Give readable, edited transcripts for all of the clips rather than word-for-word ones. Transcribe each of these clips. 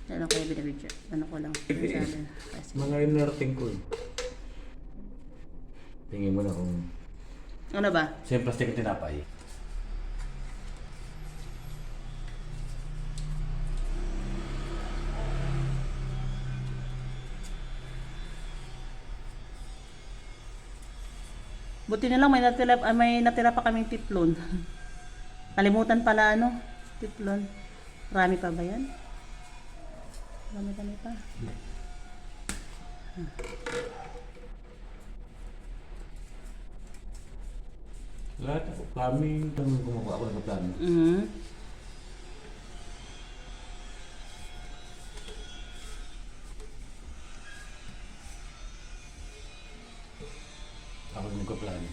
Ano kaya binibidyo? Ano ko lang. Sabi. Kasi. Mga inerting ko eh. Tingin mo na kung... Ano ba? Sa'yo yung plastic ng tinapay. Buti na lang may natira pa kaming tiplon. Kalimutan pala ano, tiplon. Marami pa ba yan? Marami pa. Lahat ako, kami, gumawa ako ng plano. Ako yung magkaplano.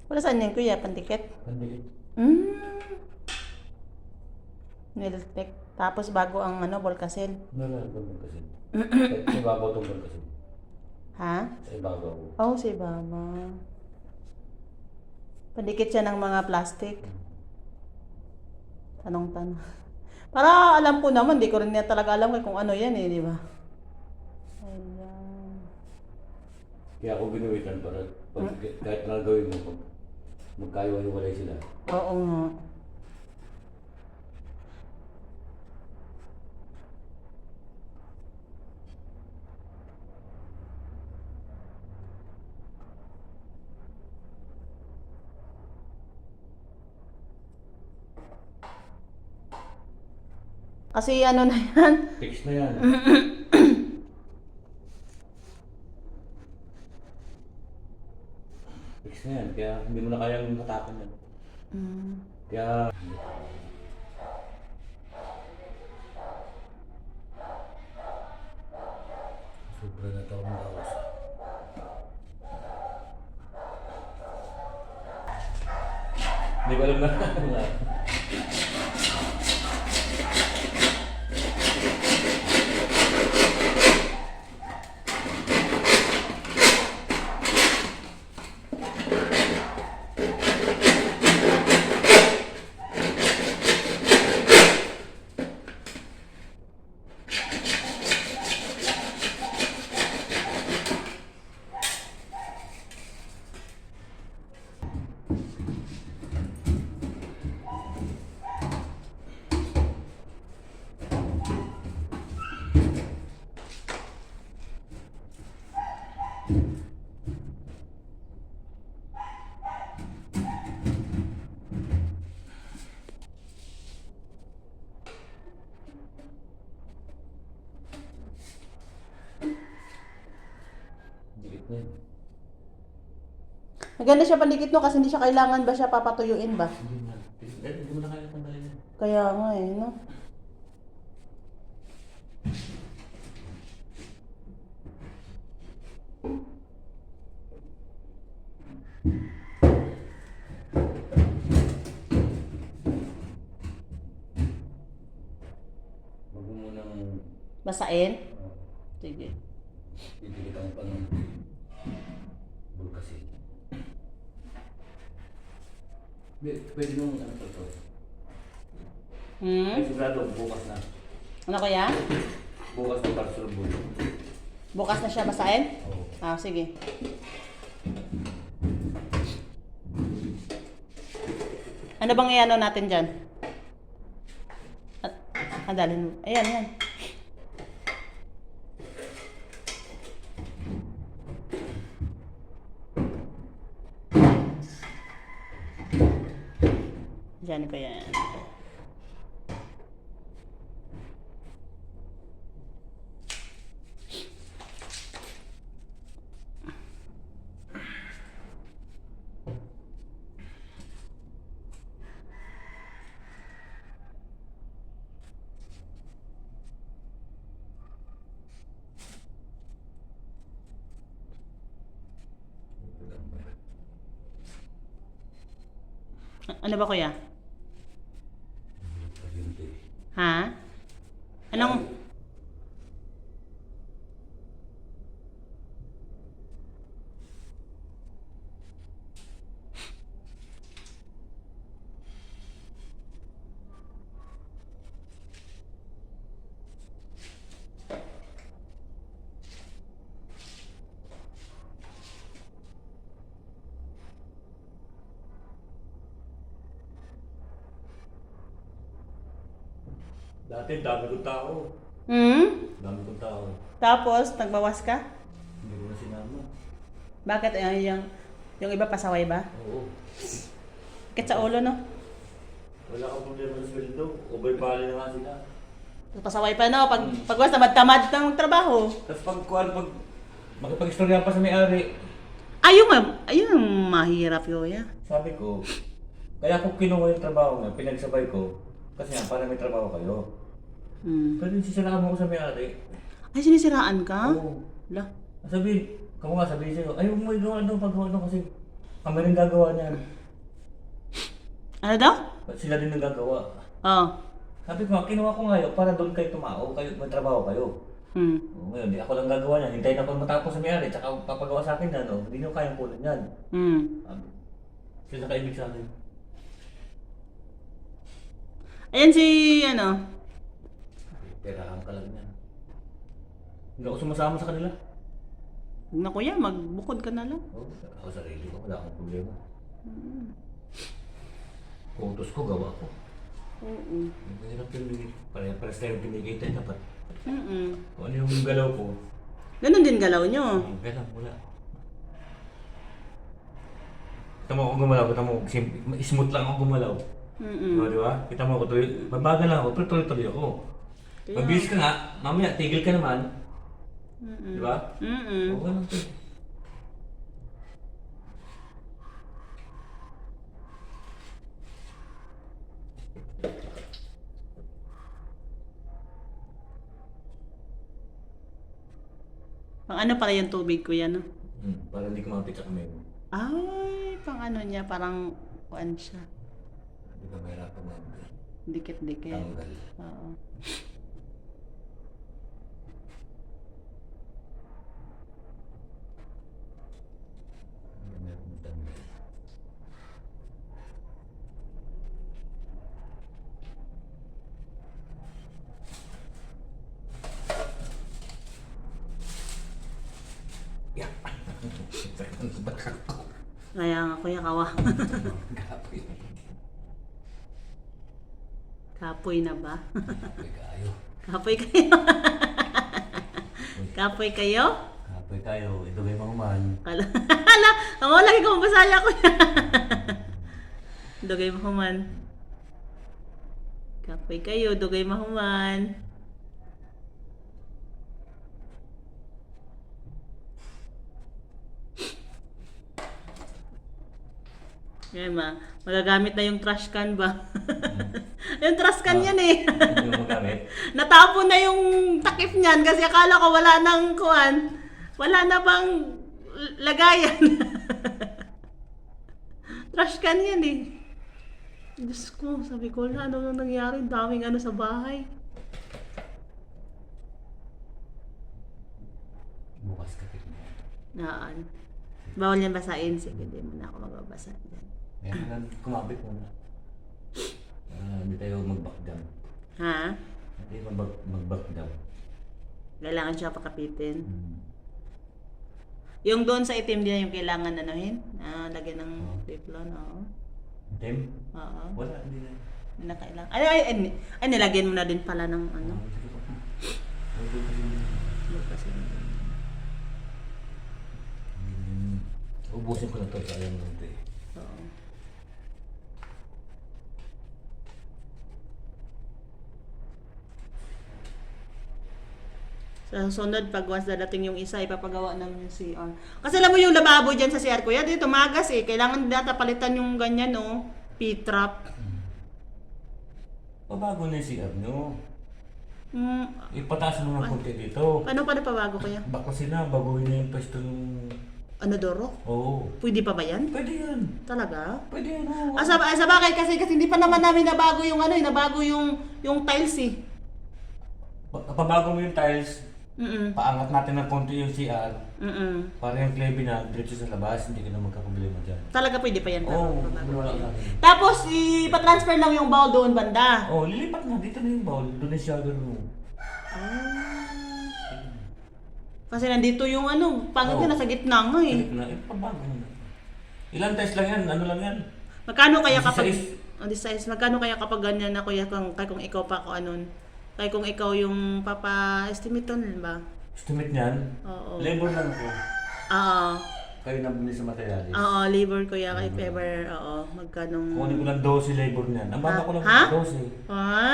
Wala saan yan kuya, pantiket? Pandikit. Niltek. Tapos bago ang ano, Volcasil. Nalalaman kasi. Sa ibabaw tungkol kasi. Ha? Sa ibabaw. Oh, si Baba. Pandikit siya ng mga plastic. Tanong-tanong. Para alam ko naman, di ko rin niya talaga alam kung ano yan eh, di ba? Ayan. Kaya ako binuwitan para kahit na gawin mo, magkayo-walay sila. Oo nga. Kasi ano na yan, Fix na yan. Fix na yan, kaya hindi mo na kayang matakan yan. Kaya... Sobra na taong lawas. Hindi ko alam na. Dikit na yun. maganda siya pandikit no kasi hindi siya kailangan ba siya papatuyuin ba? Hindi na. Hindi mo na kaya tanggalin yan. Kaya nga eh, no? Huwag mo munang... Basain? Sige. Didikit ang pang... Bulkasin. Pwede nung ano to. Ay, sigurado, bukas na. Ano kuya? Bukas na para sa bulo. Bukas na siya basain? Oo. Ah, sige. Ano bang iano natin dyan? Dalhin mo. Ayan, ayan. Diyan ko yan. Ano ba kuya? Pasyente. Ha? Anong... Dati, dami kong tao. Hmm? Dami kong tao. Tapos, nagbawas ka? Hindi ko na sinama. Bakit? Yung iba pasaway ba? Oo. Sakit sa ulo, no? Wala kang problema sa sweldo. Overpali na nga sila. Pasaway pa, no? Pag was tamad-tamad na magtrabaho. Tapos pag makipag-istorya pa sa may-ari, Ayun ang mahirap yun, ya. sabi ko, kaya ako kinuha yung trabaho nga, pinagsabay ko, kasi nga, para may trabaho kayo. Hmm. Pero yung sisiraan mo ko sa may-ari. Ay, sinisiraan ka? Oo. Wala. Sabi, kamo nga sabihin sa'yo, ay, mo gawa paggawa kasi kami rin gagawa niyan. Ano daw? Sila din ang gagawa. Oo. Sabi ko nga, kinuha ko ngayon para doon kayo tumao, may trabaho kayo. Hmm. O, ngayon, di ako lang gagawa niyan. Hintayin ako matapos sa may-ari, tsaka papagawa sa akin yan, hindi nyo kayang kunin yan. Hmm. Sila kaibig sa akin. Ayan si, ano? Perahan ka lang yan. Hindi ako sumasama sa kanila. Huwag na kuya, magbukod ka na lang. Oo, ako sarili ko, wala akong problema. Kutos ko, gawa ko. Oo. Mahirap yun, pares tayong kinikita dapat. Mm. Kung ano yung galaw ko, Ganon din galaw nyo. kaya lang, wala. Kita mo ako gumalaw, kita mo, smooth lang ako gumalaw. Mm. Di ba? Kita mo ako, babagal lang ako, pero tuloy-tuloy ako. Kaya- Mabilis ka nga, mamaya, tigil ka naman. Mm. Di ba? Mm. Okay lang to. Pang ano pala yung tubig ko yan, no? Para hindi kumapit sa kamay mo. Ay, pang ano niya, parang kuan siya. Hindi ka mahirapan na Dikit-dikit. tanggal. Oo. Hindi meron ng tanggal. Yeah. Kaya nga kuya, kawa. Kapoy. Kapoy na ba? Kapoy kayo. Kapoy kayo? Kapoy kayo? Kapoy kayo. Ito kayo mahuman. Hala, ang lagi ko mabasaya ko. Dugay mahuman. Kapoy kayo, dugay mahuman. Yan magagamit na yung trash can ba? Yung trash can yan eh. Hindi mo magamit. Natapon na yung takip niyan kasi akala ko wala nang kuan. Wala na bang lagayan. Trash can yan eh. Diyos ko, sabi ko, ano nang nangyari? Daming ano sa bahay. Bukas kapit mo. Naan. Bawal yan basahin. Sige, hindi mo na ako magbabasa dyan. Kaya kumapit muna. Hindi tayo mag-backdown. Ha? Hindi mag-backdown. Kailangan siya pakapitin. Yung doon sa itim din yung kailangan anuhin. Lagyan ng teflon, oo. Tim? Oo. Wala, hindi na. Hindi na kailangan. Ay, nilagyan mo na din pala ng ano. Kasi, Ubusin ko na ito. Sayang na ito eh. oo. Sa sunod, pag once dadating yung isa, ipapagawa namin yung CR. Kasi alam mo yung lababo dyan sa CR, kuya, dito magas eh. Kailangan data palitan yung ganyan, no? P-trap. Pabago na yung CR nyo. Mm, Ipataas mo ng konti dito. paano pabago, kuya? Baka sila, baguhin na yung pwesto ng Anodoro? Oo. Pwede pa ba yan? Pwede yan. Talaga? Pwede yan, oo. Sa bagay kasi hindi pa naman namin nabago yung nabago yung tiles eh. Kapag bago mo yung tiles, Mm. paangat natin ng konti yung CR. Mm. Para yung clay na diretso sa labas, hindi ka na magkakablema dyan. Talaga pwede pa yan. Oo, Bago wala pa yan. ka. Tapos ipa-transfer lang yung bowl doon banda. Oh, lilipat na. Dito na yung bowl. Doon na yung shower room. Kasi nandito yung pangit Oo. na nasa gitna nga eh. Click na. Pabago na. Ilang tiles lang yan? Ano lang yan? Magkano kaya kapag 16. magkano kaya kapag ganyan na kuya kung ikaw pa ko kaya kung ikaw yung papa-estimate nun ba? Estimate niyan? Oo. Labor lang ako. Oo. Kayo na bumili sa materialis. Oo, labor kuya if ever, magkanong... Kunin ko lang 12 labor niyan. Ang baba ko lang Ha?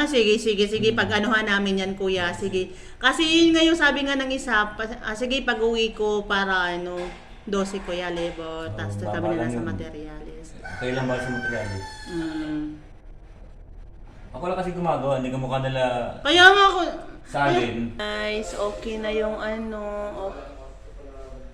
12. Sige, pag-anuhan namin yan kuya, sige. Kasi yun nga yung sabi nga ng isa, sige pag-uwi ko para 12 kuya labor, Oo, tapos baba kami na lang lang sa yun. materialis. Kayo lang ba sa materialis? Mm. Ako lang kasi gumagawa. Hindi ka mukha nila Kaya nga ako... salin. Guys, okay na yung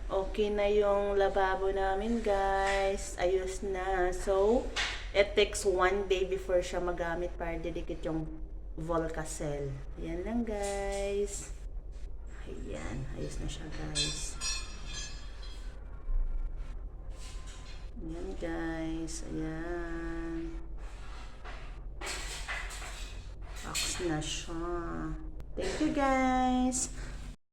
okay na yung lababo namin guys. Ayos na. So, it takes 1 day before siya magamit para didikit yung Volcacell. Yan lang guys. Ayan. Ayos na siya guys. Ayan guys. Ayan. Box na siya. Thank you guys.